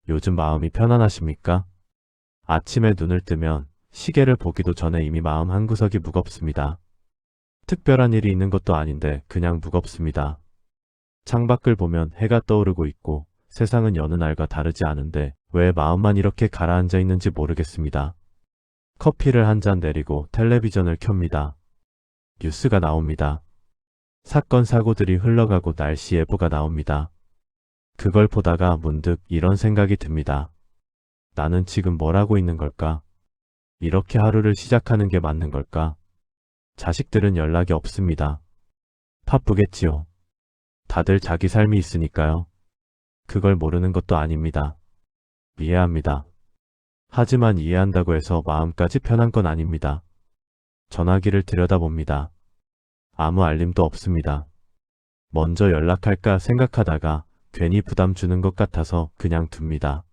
요즘 마음이 편안하십니까? 아침에 눈을 뜨면 시계를 보기도 전에 이미 마음 한구석이 무겁습니다. 특별한 일이 있는 것도 아닌데 그냥 무겁습니다. 창밖을 보면 해가 떠오르고 있고 세상은 여느 날과 다르지 않은데 왜 마음만 이렇게 가라앉아 있는지 모르겠습니다. 커피를 한 잔 내리고 텔레비전을 켭니다. 뉴스가 나옵니다. 사건 사고들이 흘러가고 날씨 예보가 나옵니다. 그걸 보다가 문득 이런 생각이 듭니다. 나는 지금 뭘 하고 있는 걸까? 이렇게 하루를 시작하는 게 맞는 걸까? 자식들은 연락이 없습니다. 바쁘겠지요. 다들 자기 삶이 있으니까요. 그걸 모르는 것도 아닙니다. 이해합니다. 하지만 이해한다고 해서 마음까지 편한 건 아닙니다. 전화기를 들여다봅니다. 아무 알림도 없습니다. 먼저 연락할까 생각하다가 괜히 부담 주는 것 같아서 그냥 둡니다.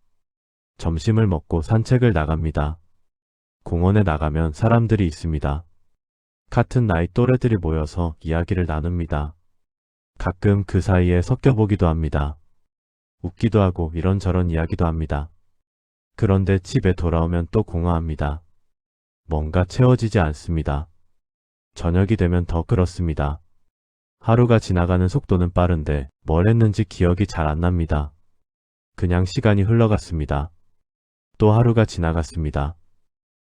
점심을 먹고 산책을 나갑니다. 공원에 나가면 사람들이 있습니다. 같은 나이 또래들이 모여서 이야기를 나눕니다. 가끔 그 사이에 섞여보기도 합니다. 웃기도 하고 이런저런 이야기도 합니다. 그런데 집에 돌아오면 또 공허합니다. 뭔가 채워지지 않습니다. 저녁이 되면 더 그렇습니다. 하루가 지나가는 속도는 빠른데 뭘 했는지 기억이 잘 안 납니다. 그냥 시간이 흘러갔습니다. 또 하루가 지나갔습니다.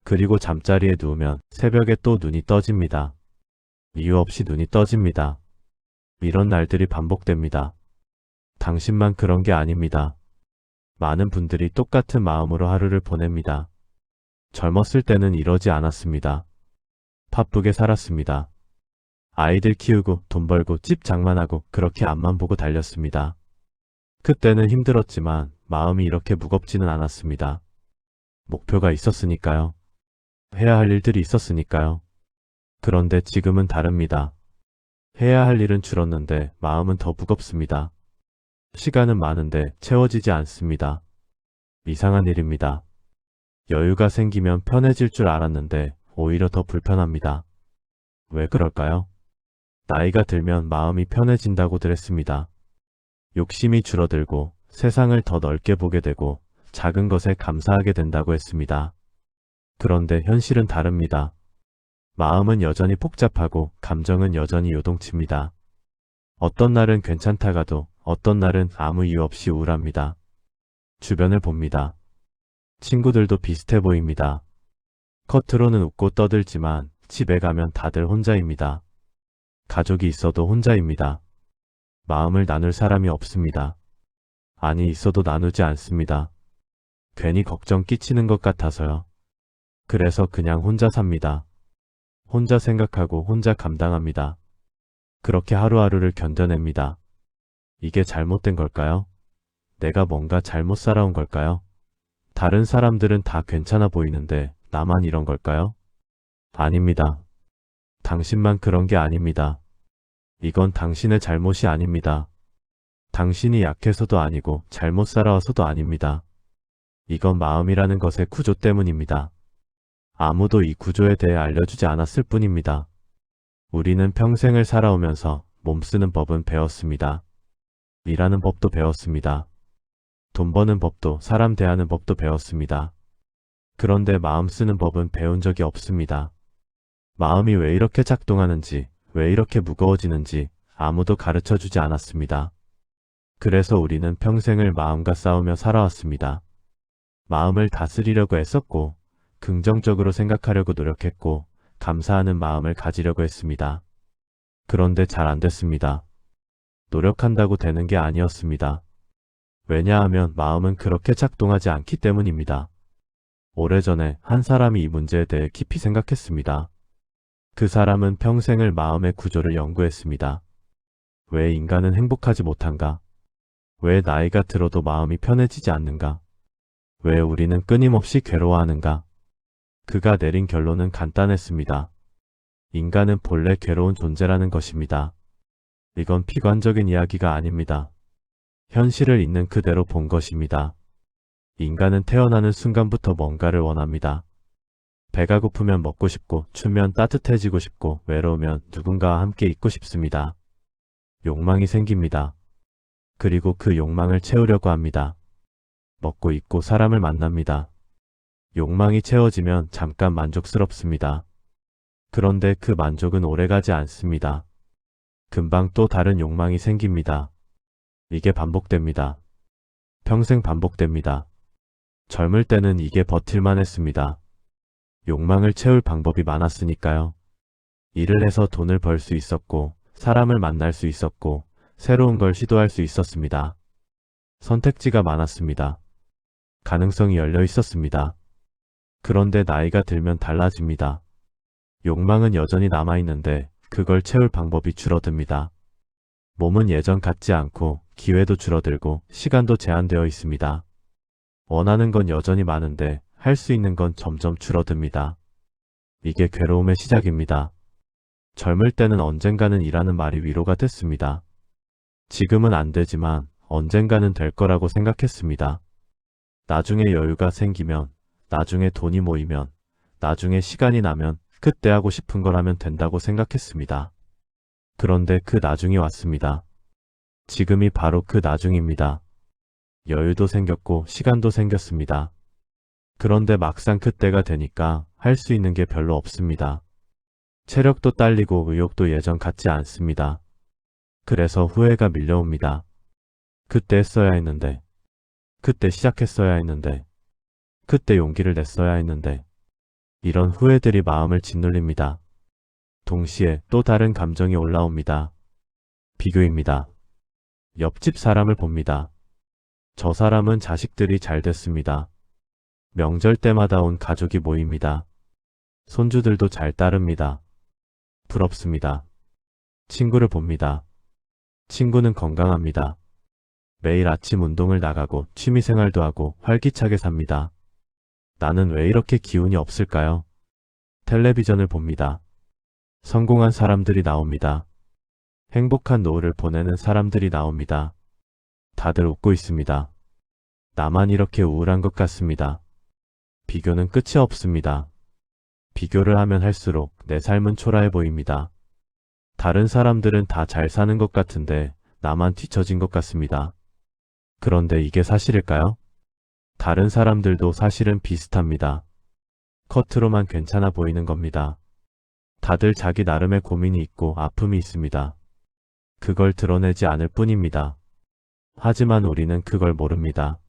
그리고 잠자리에 누우면 새벽에 또 눈이 떠집니다. 이유 없이 눈이 떠집니다. 이런 날들이 반복됩니다. 당신만 그런 게 아닙니다. 많은 분들이 똑같은 마음으로 하루를 보냅니다. 젊었을 때는 이러지 않았습니다. 바쁘게 살았습니다. 아이들 키우고 돈 벌고 집 장만하고 그렇게 앞만 보고 달렸습니다. 그때는 힘들었지만 마음이 이렇게 무겁지는 않았습니다. 목표가 있었으니까요. 해야 할 일들이 있었으니까요. 그런데 지금은 다릅니다. 해야 할 일은 줄었는데 마음은 더 무겁습니다. 시간은 많은데 채워지지 않습니다. 이상한 일입니다. 여유가 생기면 편해질 줄 알았는데 오히려 더 불편합니다. 왜 그럴까요? 나이가 들면 마음이 편해진다고들 했습니다. 욕심이 줄어들고 세상을 더 넓게 보게 되고 작은 것에 감사하게 된다고 했습니다. 그런데 현실은 다릅니다. 마음은 여전히 복잡하고 감정은 여전히 요동칩니다. 어떤 날은 괜찮다가도 어떤 날은 아무 이유 없이 우울합니다. 주변을 봅니다. 친구들도 비슷해 보입니다. 겉으로는 웃고 떠들지만 집에 가면 다들 혼자입니다. 가족이 있어도 혼자입니다. 마음을 나눌 사람이 없습니다. 아니 있어도 나누지 않습니다. 괜히 걱정 끼치는 것 같아서요. 그래서 그냥 혼자 삽니다. 혼자 생각하고 혼자 감당합니다. 그렇게 하루하루를 견뎌냅니다. 이게 잘못된 걸까요? 내가 뭔가 잘못 살아온 걸까요? 다른 사람들은 다 괜찮아 보이는데 나만 이런 걸까요? 아닙니다. 당신만 그런 게 아닙니다. 이건 당신의 잘못이 아닙니다. 당신이 약해서도 아니고 잘못 살아와서도 아닙니다. 이건 마음이라는 것의 구조 때문입니다. 아무도 이 구조에 대해 알려주지 않았을 뿐입니다. 우리는 평생을 살아오면서 몸 쓰는 법은 배웠습니다. 일하는 법도 배웠습니다. 돈 버는 법도 사람 대하는 법도 배웠습니다. 그런데 마음 쓰는 법은 배운 적이 없습니다. 마음이 왜 이렇게 작동하는지, 왜 이렇게 무거워지는지 아무도 가르쳐 주지 않았습니다. 그래서 우리는 평생을 마음과 싸우며 살아왔습니다. 마음을 다스리려고 애썼고, 긍정적으로 생각하려고 노력했고, 감사하는 마음을 가지려고 했습니다. 그런데 잘 안 됐습니다. 노력한다고 되는 게 아니었습니다. 왜냐하면 마음은 그렇게 작동하지 않기 때문입니다. 오래전에 한 사람이 이 문제에 대해 깊이 생각했습니다. 그 사람은 평생을 마음의 구조를 연구했습니다. 왜 인간은 행복하지 못한가? 왜 나이가 들어도 마음이 편해지지 않는가? 왜 우리는 끊임없이 괴로워하는가? 그가 내린 결론은 간단했습니다. 인간은 본래 괴로운 존재라는 것입니다. 이건 비관적인 이야기가 아닙니다. 현실을 있는 그대로 본 것입니다. 인간은 태어나는 순간부터 뭔가를 원합니다. 배가 고프면 먹고 싶고, 추면 따뜻해지고 싶고, 외로우면 누군가와 함께 있고 싶습니다. 욕망이 생깁니다. 그리고 그 욕망을 채우려고 합니다. 먹고 입고 사람을 만납니다. 욕망이 채워지면 잠깐 만족스럽습니다. 그런데 그 만족은 오래가지 않습니다. 금방 또 다른 욕망이 생깁니다. 이게 반복됩니다. 평생 반복됩니다. 젊을 때는 이게 버틸만 했습니다. 욕망을 채울 방법이 많았으니까요. 일을 해서 돈을 벌 수 있었고, 사람을 만날 수 있었고, 새로운 걸 시도할 수 있었습니다. 선택지가 많았습니다. 가능성이 열려 있었습니다. 그런데 나이가 들면 달라집니다. 욕망은 여전히 남아있는데 그걸 채울 방법이 줄어듭니다. 몸은 예전 같지 않고 기회도 줄어들고 시간도 제한되어 있습니다. 원하는 건 여전히 많은데 할 수 있는 건 점점 줄어듭니다. 이게 괴로움의 시작입니다. 젊을 때는 언젠가는 이라는 말이 위로가 됐습니다. 지금은 안 되지만 언젠가는 될 거라고 생각했습니다. 나중에 여유가 생기면, 나중에 돈이 모이면, 나중에 시간이 나면 그때 하고 싶은 걸 하면 된다고 생각했습니다. 그런데 그 나중이 왔습니다. 지금이 바로 그 나중입니다. 여유도 생겼고 시간도 생겼습니다. 그런데 막상 그때가 되니까 할 수 있는 게 별로 없습니다. 체력도 딸리고 의욕도 예전 같지 않습니다. 그래서 후회가 밀려옵니다. 그때 했어야 했는데, 그때 시작했어야 했는데, 그때 용기를 냈어야 했는데, 이런 후회들이 마음을 짓눌립니다. 동시에 또 다른 감정이 올라옵니다. 비교입니다. 옆집 사람을 봅니다. 저 사람은 자식들이 잘 됐습니다. 명절 때마다 온 가족이 모입니다. 손주들도 잘 따릅니다. 부럽습니다. 친구를 봅니다. 친구는 건강합니다. 매일 아침 운동을 나가고 취미생활도 하고 활기차게 삽니다. 나는 왜 이렇게 기운이 없을까요? 텔레비전을 봅니다. 성공한 사람들이 나옵니다. 행복한 노후를 보내는 사람들이 나옵니다. 다들 웃고 있습니다. 나만 이렇게 우울한 것 같습니다. 비교는 끝이 없습니다. 비교를 하면 할수록 내 삶은 초라해 보입니다. 다른 사람들은 다 잘 사는 것 같은데 나만 뒤처진 것 같습니다. 그런데 이게 사실일까요? 다른 사람들도 사실은 비슷합니다. 겉으로만 괜찮아 보이는 겁니다. 다들 자기 나름의 고민이 있고 아픔이 있습니다. 그걸 드러내지 않을 뿐입니다. 하지만 우리는 그걸 모릅니다.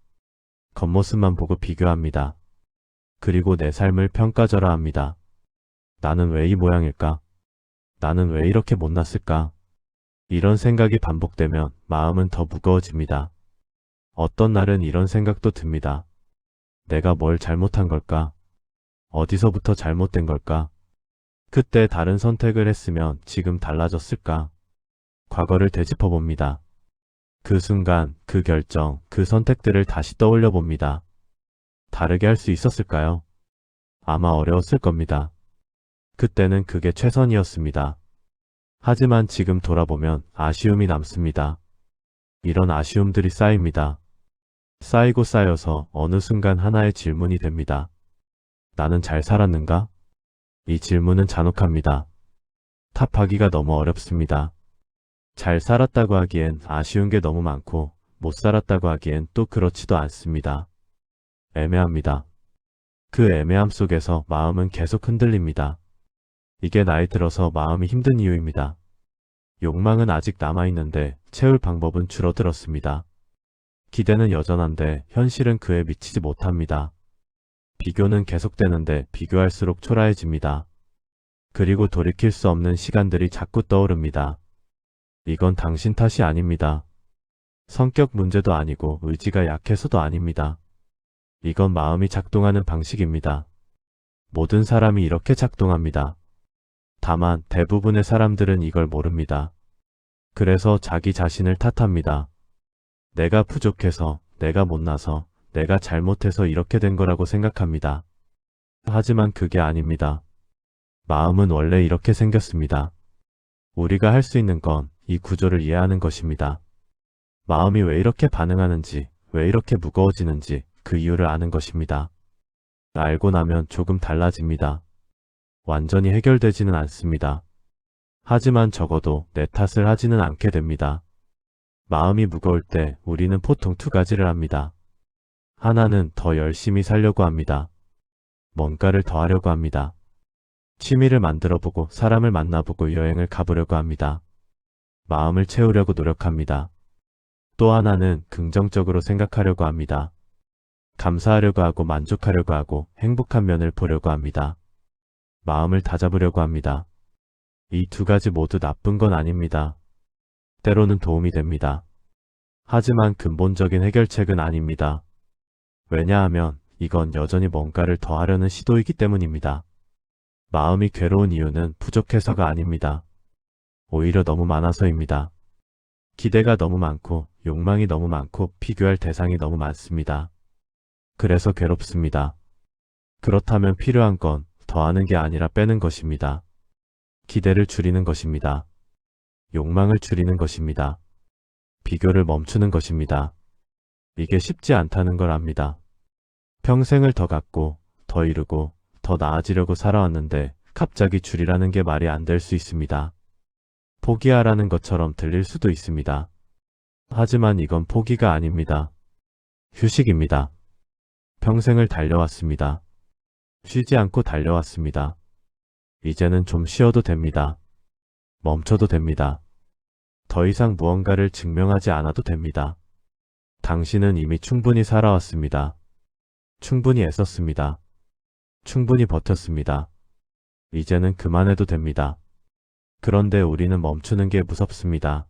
겉모습만 보고 비교합니다. 그리고 내 삶을 평가절하합니다. 나는 왜 이 모양일까? 나는 왜 이렇게 못났을까? 이런 생각이 반복되면 마음은 더 무거워집니다. 어떤 날은 이런 생각도 듭니다. 내가 뭘 잘못한 걸까? 어디서부터 잘못된 걸까? 그때 다른 선택을 했으면 지금 달라졌을까? 과거를 되짚어 봅니다. 그 순간, 그 결정, 그 선택들을 다시 떠올려 봅니다. 다르게 할 수 있었을까요? 아마 어려웠을 겁니다. 그때는 그게 최선이었습니다. 하지만 지금 돌아보면 아쉬움이 남습니다. 이런 아쉬움들이 쌓입니다. 쌓이고 쌓여서 어느 순간 하나의 질문이 됩니다. 나는 잘 살았는가? 이 질문은 잔혹합니다. 답하기가 너무 어렵습니다. 잘 살았다고 하기엔 아쉬운 게 너무 많고 못 살았다고 하기엔 또 그렇지도 않습니다. 애매합니다. 그 애매함 속에서 마음은 계속 흔들립니다. 이게 나이 들어서 마음이 힘든 이유입니다. 욕망은 아직 남아있는데 채울 방법은 줄어들었습니다. 기대는 여전한데 현실은 그에 미치지 못합니다. 비교는 계속되는데 비교할수록 초라해집니다. 그리고 돌이킬 수 없는 시간들이 자꾸 떠오릅니다. 이건 당신 탓이 아닙니다. 성격 문제도 아니고 의지가 약해서도 아닙니다. 이건 마음이 작동하는 방식입니다. 모든 사람이 이렇게 작동합니다. 다만 대부분의 사람들은 이걸 모릅니다. 그래서 자기 자신을 탓합니다. 내가 부족해서, 내가 못나서, 내가 잘못해서 이렇게 된 거라고 생각합니다. 하지만 그게 아닙니다. 마음은 원래 이렇게 생겼습니다. 우리가 할 수 있는 건 이 구조를 이해하는 것입니다. 마음이 왜 이렇게 반응하는지, 왜 이렇게 무거워지는지 그 이유를 아는 것입니다. 알고 나면 조금 달라집니다. 완전히 해결되지는 않습니다. 하지만 적어도 내 탓을 하지는 않게 됩니다. 마음이 무거울 때 우리는 보통 두 가지를 합니다. 하나는 더 열심히 살려고 합니다. 뭔가를 더 하려고 합니다. 취미를 만들어보고 사람을 만나보고 여행을 가보려고 합니다. 마음을 채우려고 노력합니다. 또 하나는 긍정적으로 생각하려고 합니다. 감사하려고 하고 만족하려고 하고 행복한 면을 보려고 합니다. 마음을 다잡으려고 합니다. 이 두 가지 모두 나쁜 건 아닙니다. 때로는 도움이 됩니다. 하지만 근본적인 해결책은 아닙니다. 왜냐하면 이건 여전히 뭔가를 더 하려는 시도이기 때문입니다. 마음이 괴로운 이유는 부족해서가 아닙니다. 오히려 너무 많아서입니다. 기대가 너무 많고 욕망이 너무 많고 비교할 대상이 너무 많습니다. 그래서 괴롭습니다. 그렇다면 필요한 건 더하는 게 아니라 빼는 것입니다. 기대를 줄이는 것입니다. 욕망을 줄이는 것입니다. 비교를 멈추는 것입니다. 이게 쉽지 않다는 걸 압니다. 평생을 더 갖고, 더 이루고, 더 나아지려고 살아왔는데 갑자기 줄이라는 게 말이 안 될 수 있습니다. 포기하라는 것처럼 들릴 수도 있습니다. 하지만 이건 포기가 아닙니다. 휴식입니다. 평생을 달려왔습니다. 쉬지 않고 달려왔습니다. 이제는 좀 쉬어도 됩니다. 멈춰도 됩니다. 더 이상 무언가를 증명하지 않아도 됩니다. 당신은 이미 충분히 살아왔습니다. 충분히 애썼습니다. 충분히 버텼습니다. 이제는 그만해도 됩니다. 그런데 우리는 멈추는 게 무섭습니다.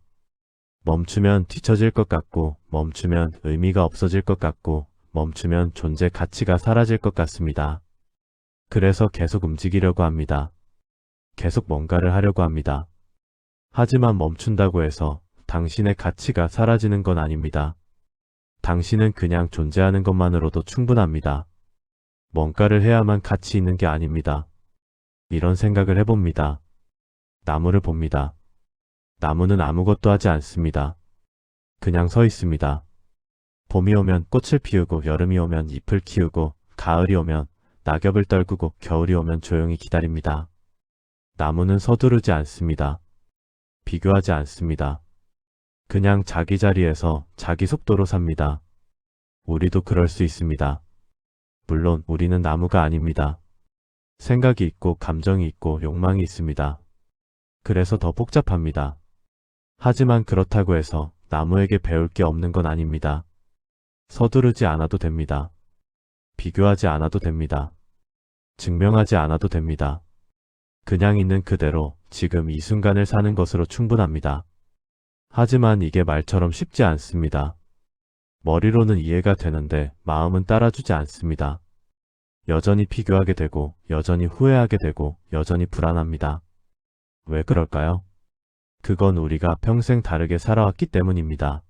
멈추면 뒤처질 것 같고, 멈추면 의미가 없어질 것 같고, 멈추면 존재 가치가 사라질 것 같습니다. 그래서 계속 움직이려고 합니다. 계속 뭔가를 하려고 합니다. 하지만 멈춘다고 해서 당신의 가치가 사라지는 건 아닙니다. 당신은 그냥 존재하는 것만으로도 충분합니다. 뭔가를 해야만 가치 있는 게 아닙니다. 이런 생각을 해봅니다. 나무를 봅니다. 나무는 아무것도 하지 않습니다. 그냥 서 있습니다. 봄이 오면 꽃을 피우고 여름이 오면 잎을 키우고 가을이 오면 낙엽을 떨구고 겨울이 오면 조용히 기다립니다. 나무는 서두르지 않습니다. 비교하지 않습니다. 그냥 자기 자리에서 자기 속도로 삽니다. 우리도 그럴 수 있습니다. 물론 우리는 나무가 아닙니다. 생각이 있고 감정이 있고 욕망이 있습니다. 그래서 더 복잡합니다. 하지만 그렇다고 해서 나무에게 배울 게 없는 건 아닙니다. 서두르지 않아도 됩니다. 비교하지 않아도 됩니다. 증명하지 않아도 됩니다. 그냥 있는 그대로 지금 이 순간을 사는 것으로 충분합니다. 하지만 이게 말처럼 쉽지 않습니다. 머리로는 이해가 되는데 마음은 따라주지 않습니다. 여전히 비교하게 되고 여전히 후회하게 되고 여전히 불안합니다. 왜 그럴까요? 그건 우리가 평생 다르게 살아왔기 때문입니다.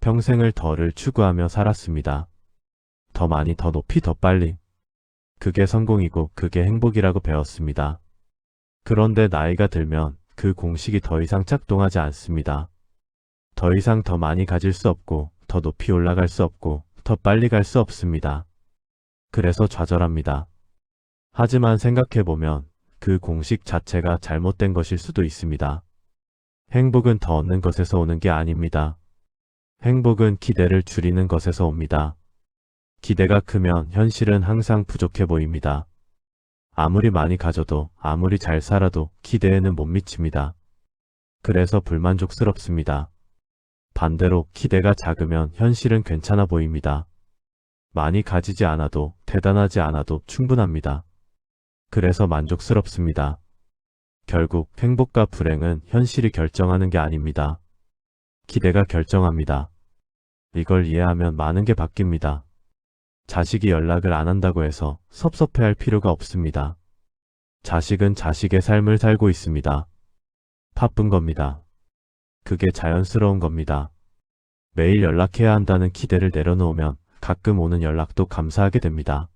평생을 더를 추구하며 살았습니다. 더 많이, 더 높이, 더 빨리. 그게 성공이고 그게 행복이라고 배웠습니다. 그런데 나이가 들면 그 공식이 더 이상 작동하지 않습니다. 더 이상 더 많이 가질 수 없고 더 높이 올라갈 수 없고 더 빨리 갈 수 없습니다. 그래서 좌절합니다. 하지만 생각해보면 그 공식 자체가 잘못된 것일 수도 있습니다. 행복은 더 얻는 것에서 오는 게 아닙니다. 행복은 기대를 줄이는 것에서 옵니다. 기대가 크면 현실은 항상 부족해 보입니다. 아무리 많이 가져도 아무리 잘 살아도 기대에는 못 미칩니다. 그래서 불만족스럽습니다. 반대로 기대가 작으면 현실은 괜찮아 보입니다. 많이 가지지 않아도 대단하지 않아도 충분합니다. 그래서 만족스럽습니다. 결국 행복과 불행은 현실이 결정하는 게 아닙니다. 기대가 결정합니다. 이걸 이해하면 많은 게 바뀝니다. 자식이 연락을 안 한다고 해서 섭섭해할 필요가 없습니다. 자식은 자식의 삶을 살고 있습니다. 바쁜 겁니다. 그게 자연스러운 겁니다. 매일 연락해야 한다는 기대를 내려놓으면 가끔 오는 연락도 감사하게 됩니다.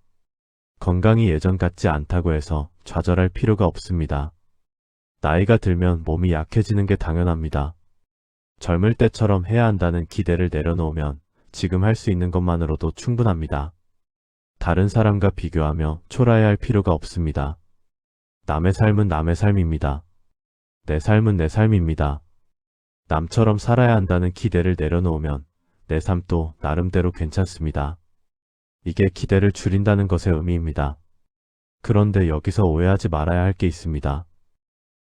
건강이 예전 같지 않다고 해서 좌절할 필요가 없습니다. 나이가 들면 몸이 약해지는 게 당연합니다. 젊을 때처럼 해야 한다는 기대를 내려놓으면 지금 할 수 있는 것만으로도 충분합니다. 다른 사람과 비교하며 초라해할 필요가 없습니다. 남의 삶은 남의 삶입니다. 내 삶은 내 삶입니다. 남처럼 살아야 한다는 기대를 내려놓으면 내 삶도 나름대로 괜찮습니다. 이게 기대를 줄인다는 것의 의미입니다. 그런데 여기서 오해하지 말아야 할 게 있습니다.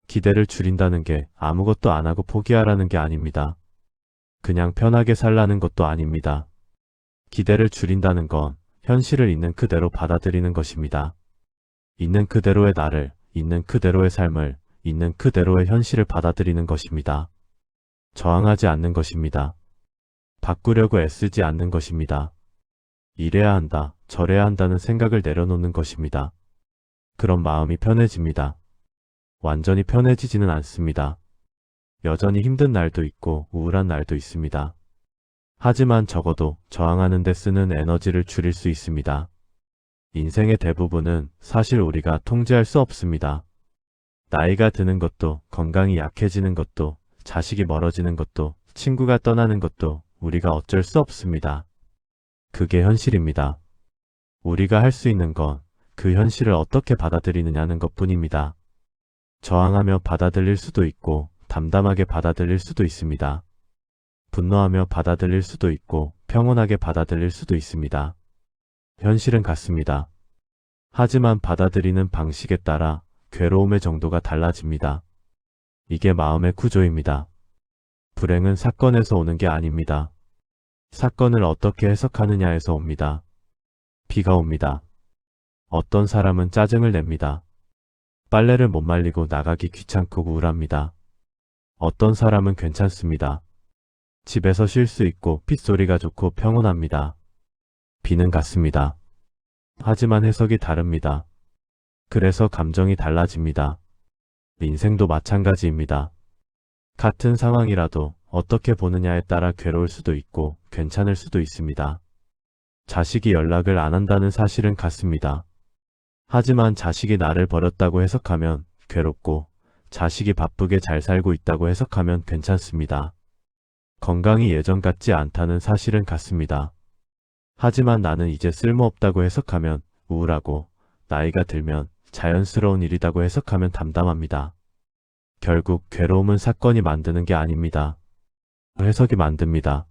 기대를 줄인다는 게 아무것도 안 하고 포기하라는 게 아닙니다. 그냥 편하게 살라는 것도 아닙니다. 기대를 줄인다는 건 현실을 있는 그대로 받아들이는 것입니다. 있는 그대로의 나를, 있는 그대로의 삶을, 있는 그대로의 현실을 받아들이는 것입니다. 저항하지 않는 것입니다. 바꾸려고 애쓰지 않는 것입니다. 이래야 한다, 저래야 한다는 생각을 내려놓는 것입니다. 그럼 마음이 편해집니다. 완전히 편해지지는 않습니다. 여전히 힘든 날도 있고 우울한 날도 있습니다. 하지만 적어도 저항하는 데 쓰는 에너지를 줄일 수 있습니다. 인생의 대부분은 사실 우리가 통제할 수 없습니다. 나이가 드는 것도, 건강이 약해지는 것도, 자식이 멀어지는 것도, 친구가 떠나는 것도 우리가 어쩔 수 없습니다. 그게 현실입니다. 우리가 할 수 있는 건 그 현실을 어떻게 받아들이느냐는 것뿐입니다. 저항하며 받아들일 수도 있고 담담하게 받아들일 수도 있습니다. 분노하며 받아들일 수도 있고 평온하게 받아들일 수도 있습니다. 현실은 같습니다. 하지만 받아들이는 방식에 따라 괴로움의 정도가 달라집니다. 이게 마음의 구조입니다. 불행은 사건에서 오는 게 아닙니다. 사건을 어떻게 해석하느냐에서 옵니다. 비가 옵니다. 어떤 사람은 짜증을 냅니다. 빨래를 못 말리고 나가기 귀찮고 우울합니다. 어떤 사람은 괜찮습니다. 집에서 쉴 수 있고 빗소리가 좋고 평온합니다. 비는 같습니다. 하지만 해석이 다릅니다. 그래서 감정이 달라집니다. 인생도 마찬가지입니다. 같은 상황이라도 어떻게 보느냐에 따라 괴로울 수도 있고 괜찮을 수도 있습니다. 자식이 연락을 안 한다는 사실은 같습니다. 하지만 자식이 나를 버렸다고 해석하면 괴롭고 자식이 바쁘게 잘 살고 있다고 해석하면 괜찮습니다. 건강이 예전 같지 않다는 사실은 같습니다. 하지만 나는 이제 쓸모없다고 해석하면 우울하고 나이가 들면 자연스러운 일이라고 해석하면 담담합니다. 결국 괴로움은 사건이 만드는 게 아닙니다. 해석이 만듭니다.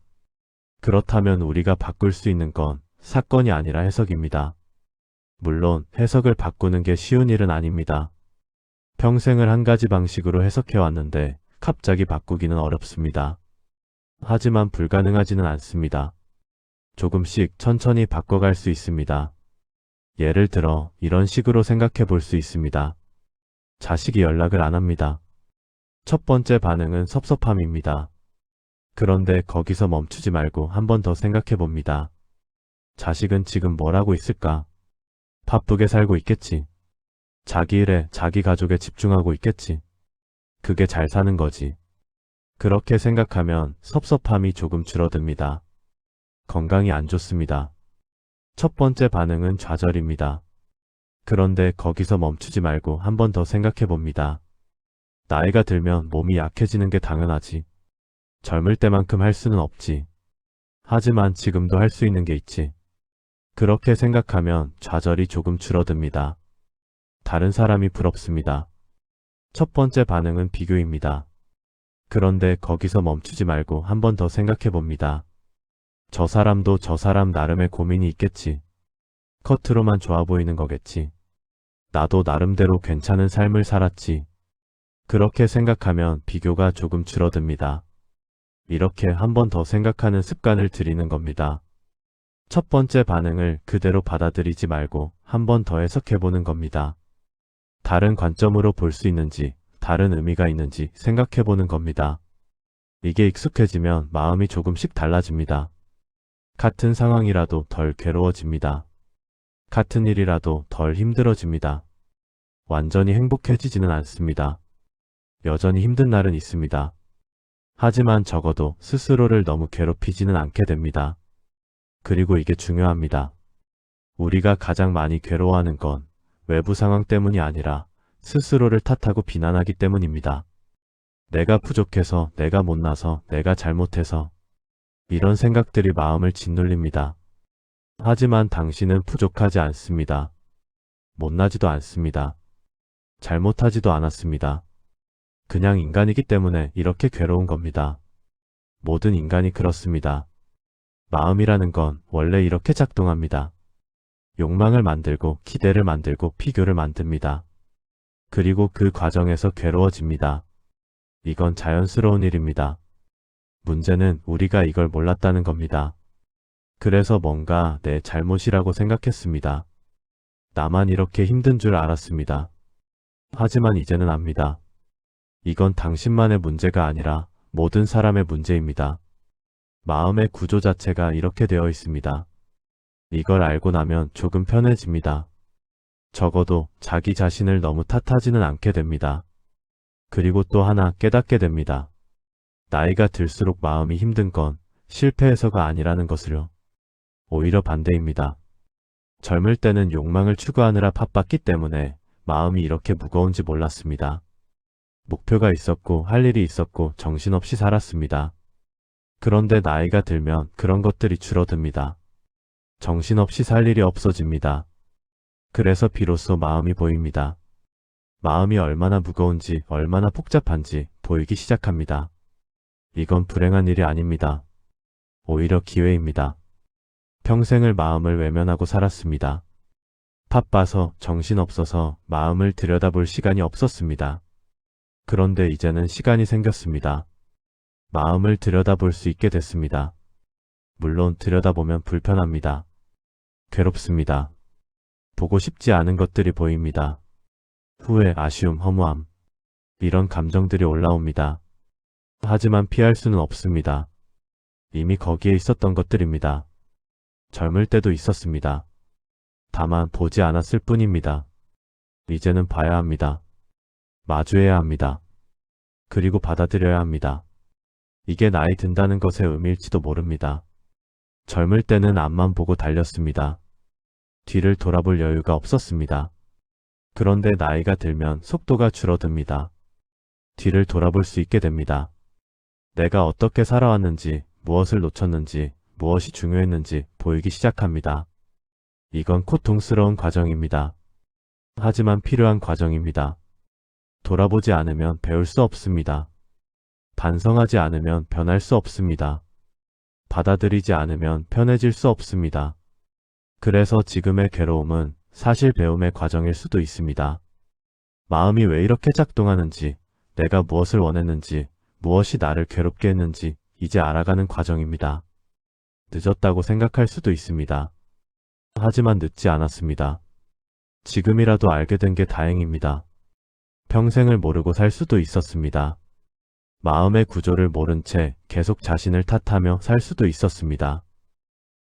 그렇다면 우리가 바꿀 수 있는 건 사건이 아니라 해석입니다. 물론 해석을 바꾸는 게 쉬운 일은 아닙니다. 평생을 한 가지 방식으로 해석해왔는데 갑자기 바꾸기는 어렵습니다. 하지만 불가능하지는 않습니다. 조금씩 천천히 바꿔갈 수 있습니다. 예를 들어 이런 식으로 생각해 볼 수 있습니다. 자식이 연락을 안 합니다. 첫 번째 반응은 섭섭함입니다. 그런데 거기서 멈추지 말고 한 번 더 생각해 봅니다. 자식은 지금 뭘 하고 있을까? 바쁘게 살고 있겠지. 자기 일에, 자기 가족에 집중하고 있겠지. 그게 잘 사는 거지. 그렇게 생각하면 섭섭함이 조금 줄어듭니다. 건강이 안 좋습니다. 첫 번째 반응은 좌절입니다. 그런데 거기서 멈추지 말고 한 번 더 생각해 봅니다. 나이가 들면 몸이 약해지는 게 당연하지. 젊을 때만큼 할 수는 없지. 하지만 지금도 할 수 있는 게 있지. 그렇게 생각하면 좌절이 조금 줄어듭니다. 다른 사람이 부럽습니다. 첫 번째 반응은 비교입니다. 그런데 거기서 멈추지 말고 한 번 더 생각해 봅니다. 저 사람도 저 사람 나름의 고민이 있겠지. 겉으로만 좋아 보이는 거겠지. 나도 나름대로 괜찮은 삶을 살았지. 그렇게 생각하면 비교가 조금 줄어듭니다. 이렇게 한 번 더 생각하는 습관을 들이는 겁니다. 첫 번째 반응을 그대로 받아들이지 말고 한 번 더 해석해보는 겁니다. 다른 관점으로 볼 수 있는지, 다른 의미가 있는지 생각해보는 겁니다. 이게 익숙해지면 마음이 조금씩 달라집니다. 같은 상황이라도 덜 괴로워집니다. 같은 일이라도 덜 힘들어집니다. 완전히 행복해지지는 않습니다. 여전히 힘든 날은 있습니다. 하지만 적어도 스스로를 너무 괴롭히지는 않게 됩니다. 그리고 이게 중요합니다. 우리가 가장 많이 괴로워하는 건 외부 상황 때문이 아니라 스스로를 탓하고 비난하기 때문입니다. 내가 부족해서, 내가 못나서, 내가 잘못해서 이런 생각들이 마음을 짓눌립니다. 하지만 당신은 부족하지 않습니다. 못나지도 않습니다. 잘못하지도 않았습니다. 그냥 인간이기 때문에 이렇게 괴로운 겁니다. 모든 인간이 그렇습니다. 마음이라는 건 원래 이렇게 작동합니다. 욕망을 만들고 기대를 만들고 피교를 만듭니다. 그리고 그 과정에서 괴로워집니다. 이건 자연스러운 일입니다. 문제는 우리가 이걸 몰랐다는 겁니다. 그래서 뭔가 내 잘못이라고 생각했습니다. 나만 이렇게 힘든 줄 알았습니다. 하지만 이제는 압니다. 이건 당신만의 문제가 아니라 모든 사람의 문제입니다. 마음의 구조 자체가 이렇게 되어 있습니다. 이걸 알고 나면 조금 편해집니다. 적어도 자기 자신을 너무 탓하지는 않게 됩니다. 그리고 또 하나 깨닫게 됩니다. 나이가 들수록 마음이 힘든 건 실패해서가 아니라는 것을요. 오히려 반대입니다. 젊을 때는 욕망을 추구하느라 바빴기 때문에 마음이 이렇게 무거운지 몰랐습니다. 목표가 있었고 할 일이 있었고 정신없이 살았습니다. 그런데 나이가 들면 그런 것들이 줄어듭니다. 정신없이 살 일이 없어집니다. 그래서 비로소 마음이 보입니다. 마음이 얼마나 무거운지 얼마나 복잡한지 보이기 시작합니다. 이건 불행한 일이 아닙니다. 오히려 기회입니다. 평생을 마음을 외면하고 살았습니다. 바빠서 정신없어서 마음을 들여다볼 시간이 없었습니다. 그런데 이제는 시간이 생겼습니다. 마음을 들여다볼 수 있게 됐습니다. 물론 들여다보면 불편합니다. 괴롭습니다. 보고 싶지 않은 것들이 보입니다. 후회, 아쉬움, 허무함. 이런 감정들이 올라옵니다. 하지만 피할 수는 없습니다. 이미 거기에 있었던 것들입니다. 젊을 때도 있었습니다. 다만 보지 않았을 뿐입니다. 이제는 봐야 합니다. 마주해야 합니다. 그리고 받아들여야 합니다. 이게 나이 든다는 것의 의미일지도 모릅니다. 젊을 때는 앞만 보고 달렸습니다. 뒤를 돌아볼 여유가 없었습니다. 그런데 나이가 들면 속도가 줄어듭니다. 뒤를 돌아볼 수 있게 됩니다. 내가 어떻게 살아왔는지, 무엇을 놓쳤는지, 무엇이 중요했는지 보이기 시작합니다. 이건 고통스러운 과정입니다. 하지만 필요한 과정입니다. 돌아보지 않으면 배울 수 없습니다. 반성하지 않으면 변할 수 없습니다. 받아들이지 않으면 편해질 수 없습니다. 그래서 지금의 괴로움은 사실 배움의 과정일 수도 있습니다. 마음이 왜 이렇게 작동하는지, 내가 무엇을 원했는지, 무엇이 나를 괴롭게 했는지 이제 알아가는 과정입니다. 늦었다고 생각할 수도 있습니다. 하지만 늦지 않았습니다. 지금이라도 알게 된 게 다행입니다. 평생을 모르고 살 수도 있었습니다. 마음의 구조를 모른 채 계속 자신을 탓하며 살 수도 있었습니다.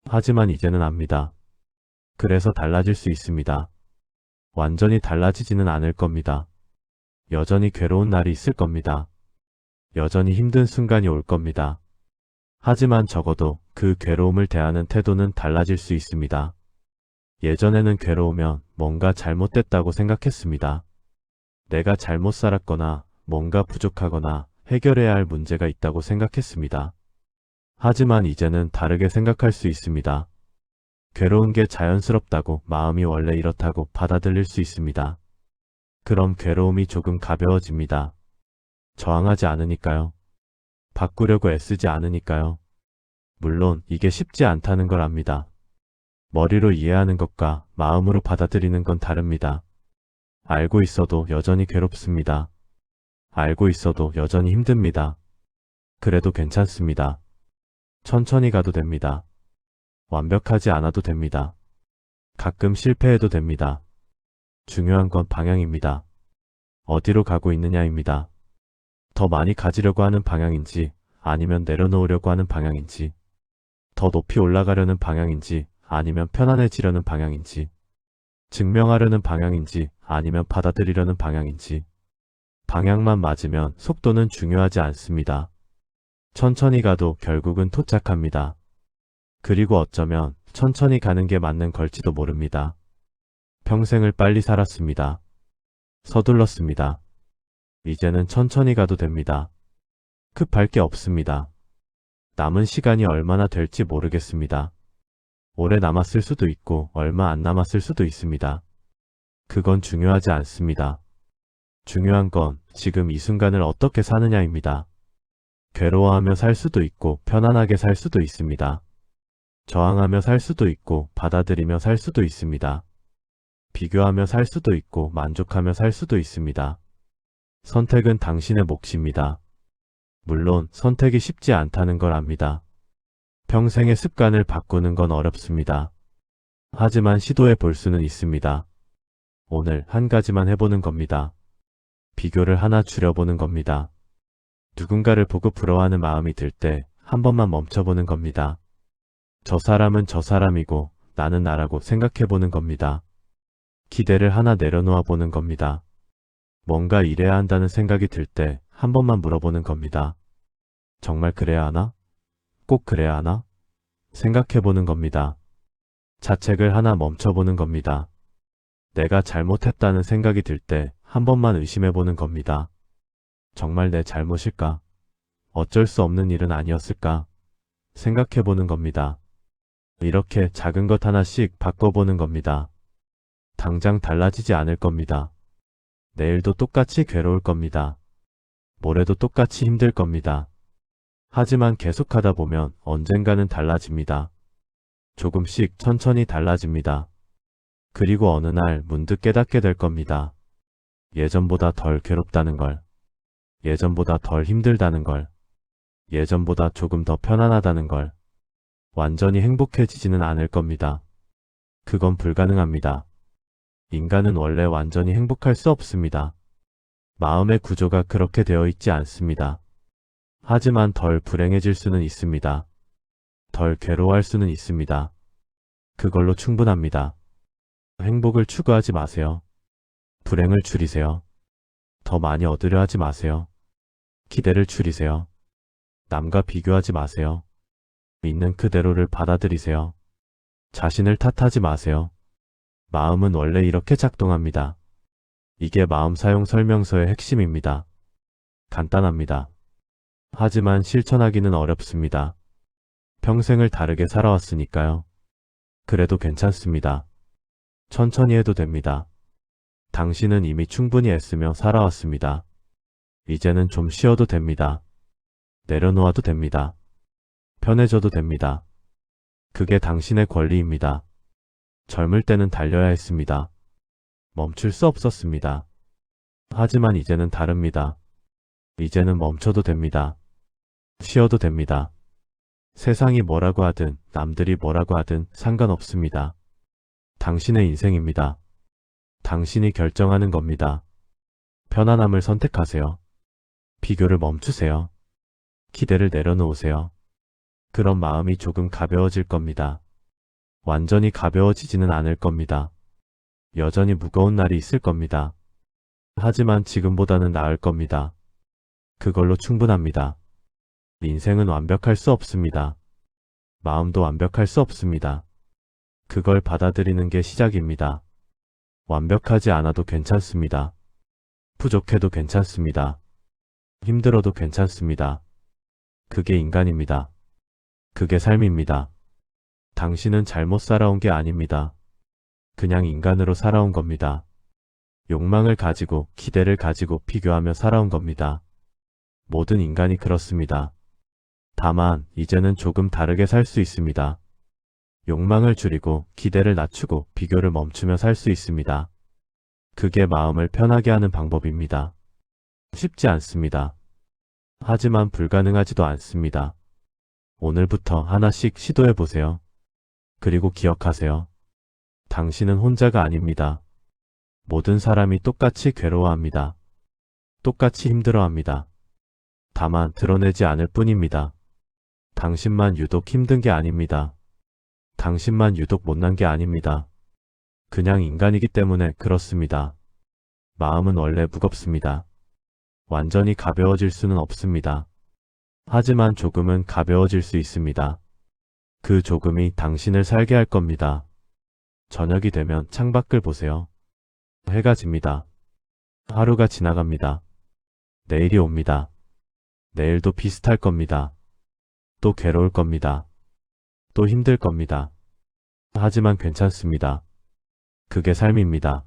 하지만 이제는 압니다. 그래서 달라질 수 있습니다. 완전히 달라지지는 않을 겁니다. 여전히 괴로운 날이 있을 겁니다. 여전히 힘든 순간이 올 겁니다. 하지만 적어도 그 괴로움을 대하는 태도는 달라질 수 있습니다. 예전에는 괴로우면 뭔가 잘못됐다고 생각했습니다. 내가 잘못 살았거나 뭔가 부족하거나 해결해야 할 문제가 있다고 생각했습니다. 하지만 이제는 다르게 생각할 수 있습니다. 괴로운 게 자연스럽다고, 마음이 원래 이렇다고 받아들일 수 있습니다. 그럼 괴로움이 조금 가벼워집니다. 저항하지 않으니까요. 바꾸려고 애쓰지 않으니까요. 물론 이게 쉽지 않다는 걸 압니다. 머리로 이해하는 것과 마음으로 받아들이는 건 다릅니다. 알고 있어도 여전히 괴롭습니다. 알고 있어도 여전히 힘듭니다. 그래도 괜찮습니다. 천천히 가도 됩니다. 완벽하지 않아도 됩니다. 가끔 실패해도 됩니다. 중요한 건 방향입니다. 어디로 가고 있느냐입니다. 더 많이 가지려고 하는 방향인지, 아니면 내려놓으려고 하는 방향인지, 더 높이 올라가려는 방향인지, 아니면 편안해지려는 방향인지, 증명하려는 방향인지, 아니면 받아들이려는 방향인지. 방향만 맞으면 속도는 중요하지 않습니다. 천천히 가도 결국은 도착합니다. 그리고 어쩌면 천천히 가는 게 맞는 걸지도 모릅니다. 평생을 빨리 살았습니다. 서둘렀습니다. 이제는 천천히 가도 됩니다. 급할 게 없습니다. 남은 시간이 얼마나 될지 모르겠습니다. 오래 남았을 수도 있고 얼마 안 남았을 수도 있습니다. 그건 중요하지 않습니다. 중요한 건 지금 이 순간을 어떻게 사느냐입니다. 괴로워하며 살 수도 있고 편안하게 살 수도 있습니다. 저항하며 살 수도 있고 받아들이며 살 수도 있습니다. 비교하며 살 수도 있고 만족하며 살 수도 있습니다. 선택은 당신의 몫입니다. 물론 선택이 쉽지 않다는 걸 압니다. 평생의 습관을 바꾸는 건 어렵습니다. 하지만 시도해 볼 수는 있습니다. 오늘 한 가지만 해보는 겁니다. 비교를 하나 줄여보는 겁니다. 누군가를 보고 부러워하는 마음이 들 때 한 번만 멈춰보는 겁니다. 저 사람은 저 사람이고 나는 나라고 생각해보는 겁니다. 기대를 하나 내려놓아 보는 겁니다. 뭔가 이래야 한다는 생각이 들 때 한 번만 물어보는 겁니다. 정말 그래야 하나? 꼭 그래야 하나? 생각해보는 겁니다. 자책을 하나 멈춰보는 겁니다. 내가 잘못했다는 생각이 들 때 한 번만 의심해보는 겁니다. 정말 내 잘못일까? 어쩔 수 없는 일은 아니었을까? 생각해보는 겁니다. 이렇게 작은 것 하나씩 바꿔보는 겁니다. 당장 달라지지 않을 겁니다. 내일도 똑같이 괴로울 겁니다. 모레도 똑같이 힘들 겁니다. 하지만 계속하다 보면 언젠가는 달라집니다. 조금씩 천천히 달라집니다. 그리고 어느 날 문득 깨닫게 될 겁니다. 예전보다 덜 괴롭다는 걸, 예전보다 덜 힘들다는 걸, 예전보다 조금 더 편안하다는 걸, 완전히 행복해지지는 않을 겁니다. 그건 불가능합니다. 인간은 원래 완전히 행복할 수 없습니다. 마음의 구조가 그렇게 되어 있지 않습니다. 하지만 덜 불행해질 수는 있습니다. 덜 괴로워할 수는 있습니다. 그걸로 충분합니다. 행복을 추구하지 마세요. 불행을 줄이세요. 더 많이 얻으려 하지 마세요. 기대를 줄이세요. 남과 비교하지 마세요. 있는 그대로를 받아들이세요. 자신을 탓하지 마세요. 마음은 원래 이렇게 작동합니다. 이게 마음 사용 설명서의 핵심입니다. 간단합니다. 하지만 실천하기는 어렵습니다. 평생을 다르게 살아왔으니까요. 그래도 괜찮습니다. 천천히 해도 됩니다. 당신은 이미 충분히 애쓰며 살아왔습니다. 이제는 좀 쉬어도 됩니다. 내려놓아도 됩니다. 편해져도 됩니다. 그게 당신의 권리입니다. 젊을 때는 달려야 했습니다. 멈출 수 없었습니다. 하지만 이제는 다릅니다. 이제는 멈춰도 됩니다. 쉬어도 됩니다. 세상이 뭐라고 하든 남들이 뭐라고 하든 상관없습니다. 당신의 인생입니다. 당신이 결정하는 겁니다. 편안함을 선택하세요. 비교를 멈추세요. 기대를 내려놓으세요. 그런 마음이 조금 가벼워질 겁니다. 완전히 가벼워지지는 않을 겁니다. 여전히 무거운 날이 있을 겁니다. 하지만 지금보다는 나을 겁니다. 그걸로 충분합니다. 인생은 완벽할 수 없습니다. 마음도 완벽할 수 없습니다. 그걸 받아들이는 게 시작입니다. 완벽하지 않아도 괜찮습니다. 부족해도 괜찮습니다. 힘들어도 괜찮습니다. 그게 인간입니다. 그게 삶입니다. 당신은 잘못 살아온 게 아닙니다. 그냥 인간으로 살아온 겁니다. 욕망을 가지고 기대를 가지고 비교하며 살아온 겁니다. 모든 인간이 그렇습니다. 다만 이제는 조금 다르게 살 수 있습니다. 욕망을 줄이고 기대를 낮추고 비교를 멈추며 살 수 있습니다. 그게 마음을 편하게 하는 방법입니다. 쉽지 않습니다. 하지만 불가능하지도 않습니다. 오늘부터 하나씩 시도해보세요. 그리고 기억하세요. 당신은 혼자가 아닙니다. 모든 사람이 똑같이 괴로워합니다. 똑같이 힘들어합니다. 다만 드러내지 않을 뿐입니다. 당신만 유독 힘든 게 아닙니다. 당신만 유독 못난 게 아닙니다. 그냥 인간이기 때문에 그렇습니다. 마음은 원래 무겁습니다. 완전히 가벼워질 수는 없습니다. 하지만 조금은 가벼워질 수 있습니다. 그 조금이 당신을 살게 할 겁니다. 저녁이 되면 창밖을 보세요. 해가 집니다. 하루가 지나갑니다. 내일이 옵니다. 내일도 비슷할 겁니다. 또 괴로울 겁니다. 또 힘들 겁니다. 하지만 괜찮습니다. 그게 삶입니다.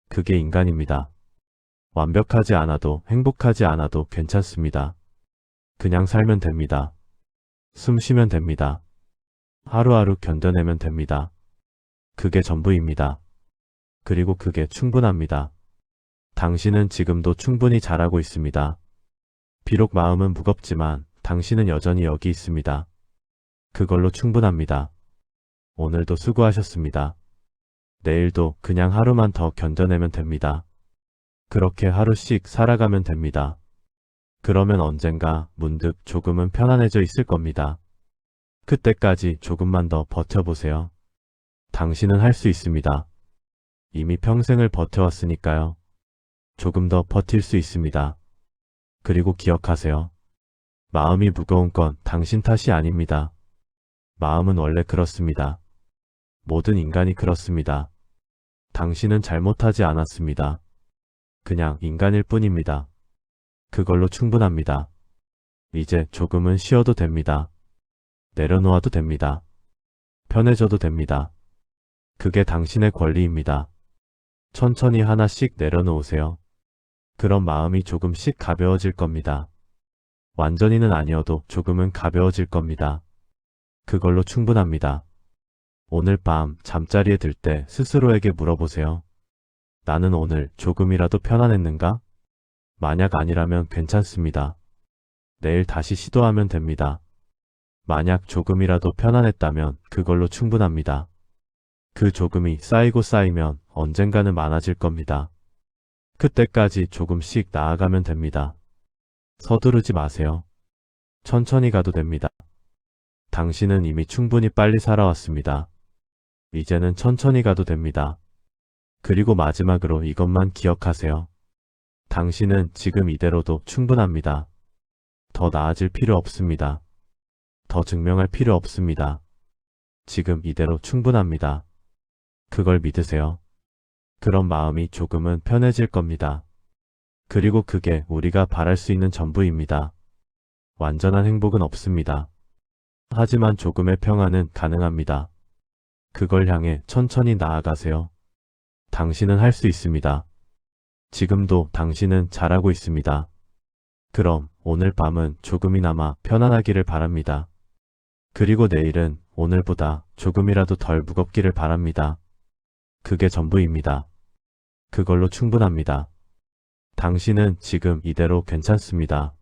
그게 인간입니다. 완벽하지 않아도 행복하지 않아도 괜찮습니다. 그냥 살면 됩니다. 숨 쉬면 됩니다. 하루하루 견뎌내면 됩니다. 그게 전부입니다. 그리고 그게 충분합니다. 당신은 지금도 충분히 잘하고 있습니다. 비록 마음은 무겁지만 당신은 여전히 여기 있습니다. 그걸로 충분합니다. 오늘도 수고하셨습니다. 내일도 그냥 하루만 더 견뎌내면 됩니다. 그렇게 하루씩 살아가면 됩니다. 그러면 언젠가 문득 조금은 편안해져 있을 겁니다. 그때까지 조금만 더 버텨보세요. 당신은 할 수 있습니다. 이미 평생을 버텨왔으니까요. 조금 더 버틸 수 있습니다. 그리고 기억하세요. 마음이 무거운 건 당신 탓이 아닙니다. 마음은 원래 그렇습니다. 모든 인간이 그렇습니다. 당신은 잘못하지 않았습니다. 그냥 인간일 뿐입니다. 그걸로 충분합니다. 이제 조금은 쉬어도 됩니다. 내려놓아도 됩니다. 편해져도 됩니다. 그게 당신의 권리입니다. 천천히 하나씩 내려놓으세요. 그럼 마음이 조금씩 가벼워질 겁니다. 완전히는 아니어도 조금은 가벼워질 겁니다. 그걸로 충분합니다. 오늘 밤 잠자리에 들 때 스스로에게 물어보세요. 나는 오늘 조금이라도 편안했는가? 만약 아니라면 괜찮습니다. 내일 다시 시도하면 됩니다. 만약 조금이라도 편안했다면 그걸로 충분합니다. 그 조금이 쌓이고 쌓이면 언젠가는 많아질 겁니다. 그때까지 조금씩 나아가면 됩니다. 서두르지 마세요. 천천히 가도 됩니다. 당신은 이미 충분히 빨리 살아왔습니다. 이제는 천천히 가도 됩니다. 그리고 마지막으로 이것만 기억하세요. 당신은 지금 이대로도 충분합니다. 더 나아질 필요 없습니다. 더 증명할 필요 없습니다. 지금 이대로 충분합니다. 그걸 믿으세요. 그런 마음이 조금은 편해질 겁니다. 그리고 그게 우리가 바랄 수 있는 전부입니다. 완전한 행복은 없습니다. 하지만 조금의 평안은 가능합니다. 그걸 향해 천천히 나아가세요. 당신은 할 수 있습니다. 지금도 당신은 잘하고 있습니다. 그럼 오늘 밤은 조금이나마 편안하기를 바랍니다. 그리고 내일은 오늘보다 조금이라도 덜 무겁기를 바랍니다. 그게 전부입니다. 그걸로 충분합니다. 당신은 지금 이대로 괜찮습니다.